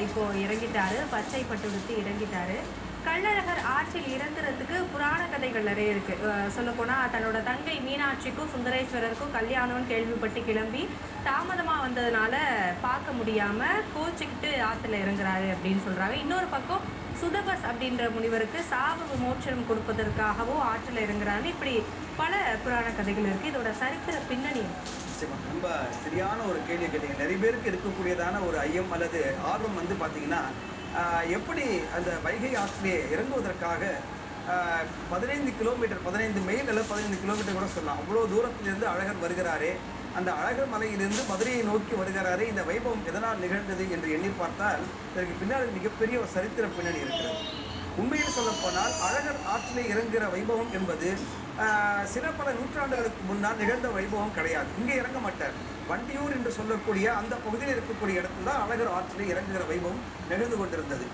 இப்போ இறங்கிட்டாரு. பச்சை பட்டு உடுத்தி இறங்கிட்டாரு. கள்ளழகர் ஆற்றில் இறங்குறதுக்கு புராண கதைகள் நிறைய இருக்கு. சொல்லப்போனா தன்னோட தங்கை மீனாட்சிக்கும் சுந்தரேஸ்வரருக்கும் கல்யாணம்னு கேள்விப்பட்டு கிளம்பி தாமதமா வந்ததுனால பார்க்க முடியாம கோச்சிக்கிட்டு ஆத்துல இறங்குறாரு அப்படின்னு சொல்றாங்க. இன்னொரு பக்கம் சுதபஸ் அப்படின்ற முனிவருக்கு சாப விமோச்சனம் கொடுப்பதற்காகவும் ஆற்றில் இறங்குறாரு. இப்படி பல புராண கதைகள் இருக்கு. இதோட சரித்திர பின்னணி ரொம்ப சரியான ஒரு கேள்வி கேட்டீங்க. நிறைய பேருக்கு இருக்கக்கூடியதான ஒரு ஐயம் அல்லது ஆர்வம் வந்து பார்த்தீங்கன்னா, எப்படி அந்த வைகை ஆற்றிலே இறங்குவதற்காக 15 கிலோமீட்டர் 15 மைல் அல்லது 15 கிலோமீட்டர் கூட சொல்லலாம், அவ்வளோ தூரத்திலிருந்து அழகர் வருகிறாரே, அந்த அழகர் மலையிலிருந்து மதுரையை நோக்கி வருகிறாரே, இந்த வைபவம் எதனால் நிகழ்ந்தது என்று எண்ணி பார்த்தால் இதற்கு பின்னால் மிகப்பெரிய ஒரு சரித்திர பின்னணி இருக்கிறது. உண்மையில் சொல்லப்போனால் அழகர் ஆற்றிலே இறங்குகிற வைபவம் என்பது சில பல நூற்றாண்டுகளுக்கு முன்னால் நிகழ்ந்த வைபவம் கிடையாது. இங்கே இறங்க மாட்டார். வண்டியூர் என்று சொல்லக்கூடிய அந்த பகுதியில் இருக்கக்கூடிய இடத்துல தான் அழகர் ஆற்றிலே இறங்குகிற வைபவம் நிகழ்ந்து கொண்டிருந்தது.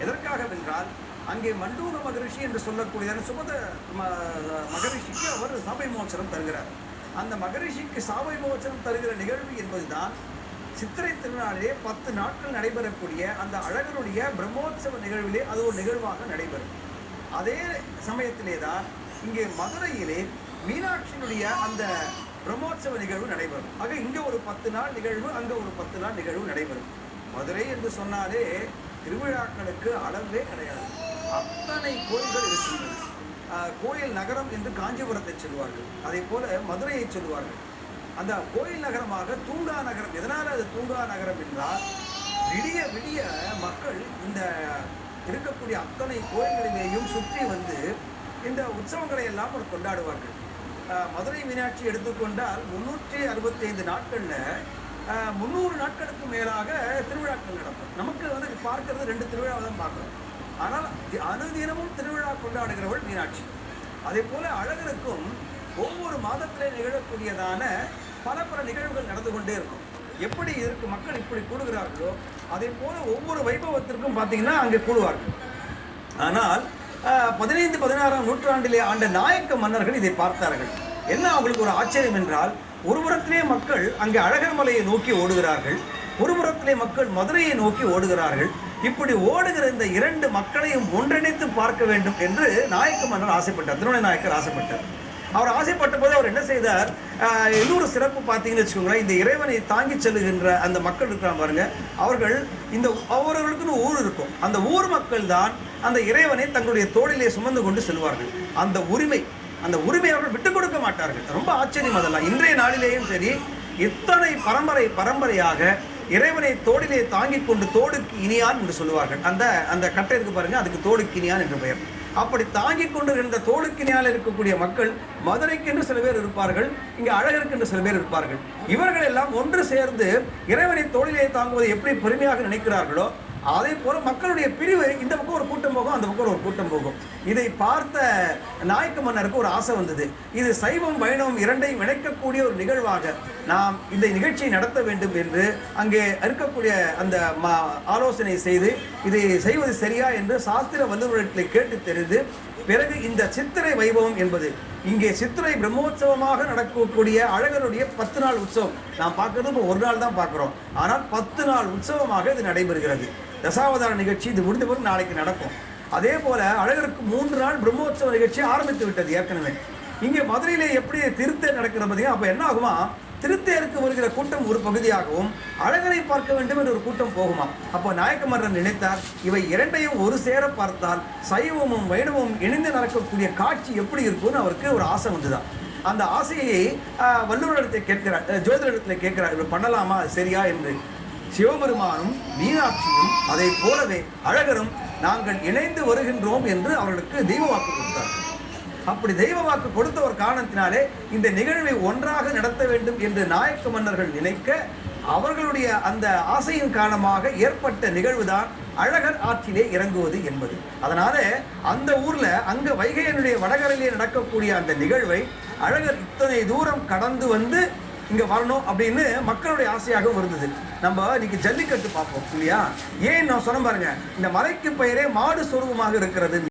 எதற்காக வென்றால், அங்கே மண்டூர மகரிஷி என்று சொல்லக்கூடியதான சுமத மகரிஷிக்கு அவர் சாப விமோச்சனம் தருகிறார். அந்த மகரிஷிக்கு சாப விமோச்சனம் தருகிற நிகழ்வு என்பதுதான் சித்திரை திருநாளிலே 10 நாட்கள் நடைபெறக்கூடிய அந்த அழகருடைய பிரம்மோற்சவ நிகழ்விலே அது ஒரு நிகழ்வாக நடைபெறும். அதே சமயத்திலே தான் இங்கே மதுரையிலே மீனாட்சியினுடைய அந்த பிரம்மோற்சவ நிகழ்வு நடைபெறும். ஆக இங்கே ஒரு 10 நாள் நிகழ்வு, அங்கே ஒரு 10 நாள் நிகழ்வு நடைபெறும். மதுரை என்று சொன்னாலே திருவிழாக்களுக்கு அளவே கிடையாது. அத்தனை கோயில்கள் இருக்கின்றன. கோயில் நகரம் என்று காஞ்சிபுரத்தை சொல்வார்கள், அதே போல மதுரையை சொல்வார்கள். அந்த கோயில் நகரமாக தூங்கா நகரம். எதனால் அது தூங்கா நகரம் என்றால், விடிய விடிய மக்கள் இந்த இருக்கக்கூடிய அத்தனை கோயில்களிலேயும் சுற்றி வந்து இந்த உற்சவங்களை எல்லாம் அவர் கொண்டாடுவார்கள். மதுரை மீனாட்சி எடுத்துக்கொண்டால் 365 நாட்களில் 300 நாட்களுக்கு மேலாக திருவிழாக்கள் நடக்கும். நமக்கு வந்து பார்க்கறது 2 திருவிழாவை தான் பார்க்குறோம். ஆனால் அனுதினமும் திருவிழா கொண்டாடுகிறவள் மீனாட்சி. அதே போல அழகருக்கும் ஒவ்வொரு மாதத்திலே நிகழக்கூடியதான பல நிகழ்வுகள் நடந்து கொண்டே இருக்கும். எப்படி இதற்கு மக்கள் இப்படி கூடுகிறார்களோ அதே போல ஒவ்வொரு வைபவத்திற்கும் பார்த்தீங்கன்னா அங்கே கூடுவார்கள். ஆனால் 15, 16ஆம் நூற்றாண்டிலே ஆண்ட நாயக்க மன்னர்கள் இதை பார்த்தார்கள். என்ன அவங்களுக்கு ஒரு ஆச்சரியம் என்றால், ஒரு புறத்திலே மக்கள் அங்கே அழகர் மலையை நோக்கி ஓடுகிறார்கள், ஒரு புறத்திலே மக்கள் மதுரையை நோக்கி ஓடுகிறார்கள். இப்படி ஓடுகிற இந்த 2 மக்களையும் ஒன்றிணைத்து பார்க்க வேண்டும் என்று நாயக்க மன்னர் ஆசைப்பட்டார். திருமண நாயக்கர் ஆசைப்பட்டார். அவர் ஆசைப்பட்ட போது அவர் என்ன செய்தார், இன்னொரு சிறப்பு பார்த்தீங்கன்னு வச்சுக்கோங்களேன், இந்த இறைவனை தாங்கி செல்லுகின்ற அந்த மக்கள் இருக்கிறாங்க பாருங்க, அவர்கள் இந்த அவர்களுக்குன்னு ஊர் இருக்கும். அந்த ஊர் மக்கள் தான் அந்த இறைவனை தங்களுடைய தோளிலே சுமந்து கொண்டு செல்வார்கள். அந்த உரிமை அவர்கள் விட்டுக் கொடுக்க மாட்டார்கள். ரொம்ப ஆச்சரியம் அதெல்லாம். இன்றைய நாளிலேயும் சரி, இத்தனை பரம்பரையாக இறைவனை தோளிலே தாங்கி கொண்டு தோடுக்கு இனியான் என்று சொல்லுவார்கள். அந்த கட்டை இருக்கு பாருங்க, அதுக்கு தோடுக்கு இனியான் என்று பெயர். அப்படி தாங்கி கொண்டு இருந்த தோடுக்கினியால் இருக்கக்கூடிய மக்கள் மதுரைக்கென்று சில பேர் இருப்பார்கள், இங்கே அழகருக்கென்று சில பேர் இருப்பார்கள். இவர்கள் எல்லாம் ஒன்று சேர்ந்து இறைவனை தோளிலே தாங்குவதை எப்படி பெருமையாக நினைக்கிறார்களோ அதே போல மக்களுடைய பிரிவு, இந்த பக்கம் ஒரு கூட்டம் போகும், அந்த பக்கம் ஒரு கூட்டம் போகும். இதை பார்த்த நாயக்க மன்னருக்கு ஒரு ஆசை வந்தது. இது சைவம் வைணவம் இரண்டையும் இணைக்கக்கூடிய ஒரு நிகழ்வாக நாம் இந்த நிகழ்ச்சியை நடத்த வேண்டும் என்று அங்கே இருக்கக்கூடிய அந்த ஆலோசனை செய்து இதை செய்வது சரியா என்று சாஸ்திர வல்லுநர்களை கேட்டு தெரிந்து பிறகு இந்த சித்திரை வைபவம் என்பது இங்கே சித்திரை பிரம்மோற்சவமாக நடக்கக்கூடிய அழகருடைய 10 நாள் உற்சவம் நாம் பார்க்கறது இப்போ ஒரு நாள் தான் பார்க்குறோம். ஆனால் 10 நாள் உற்சவமாக இது நடைபெறுகிறது. தசாவதார நிகழ்ச்சி இது முடிந்த பிறகு நாளைக்கு நடக்கும். அதே போல அழகருக்கு 3 நாள் பிரம்மோற்சவ நிகழ்ச்சி ஆரம்பித்து விட்டது ஏற்கனவே. இங்கே மதுரையிலே எப்படி திருத்தேர் நடக்கிற பார்த்தீங்கன்னா, அப்போ என்ன ஆகுமா, திருத்தேருக்கு வருகிற கூட்டம் ஒரு பகுதியாகவும் அழகரை பார்க்க வேண்டும் என்று ஒரு கூட்டம் போகுமா. அப்போ நாயக்க மன்னர் நினைத்தார், இவை இரண்டையும் ஒரு சேர பார்த்தால் சைவமும் வைணவமும் இணைந்து நடக்கக்கூடிய காட்சி எப்படி இருக்கும்னு அவருக்கு ஒரு ஆசை வந்துதான். அந்த ஆசையை வல்லுநரிடத்தை கேட்கிறார், ஜோதிடத்தில் கேட்கிறார், இவர் பண்ணலாமா சரியா என்று. சிவபெருமானும் மீனாட்சியும் அதை போலவே அழகரும் நாங்கள் இணைந்து வருகின்றோம் என்று அவர்களுக்கு தெய்வ வாக்கு கொடுத்தார். அப்படி தெய்வ வாக்கு கொடுத்த ஒரு காரணத்தினாலே இந்த நிகழ்வை ஒன்றாக நடத்த வேண்டும் என்று நாயக்க மன்னர்கள் நினைக்க, அவர்களுடைய அந்த ஆசையின் காரணமாக ஏற்பட்ட நிகழ்வுதான் அழகர் ஆற்றிலே இறங்குவது என்பது. அதனால அந்த ஊர்ல அங்க வைகையனுடைய வடகரையிலே நடக்கக்கூடிய அந்த நிகழ்வை அழகர் இத்தனை தூரம் கடந்து வந்து இங்க வரணும் அப்படின்னு மக்களுடைய ஆசையாக இருந்தது. நம்ம இன்னைக்கு ஜல்லிக்கட்டு பார்ப்போம் இல்லையா, ஏன் நான் சொன்ன பாருங்க, இந்த மலைக்கு பெயரே மாடு சொரூபமாக இருக்கிறது.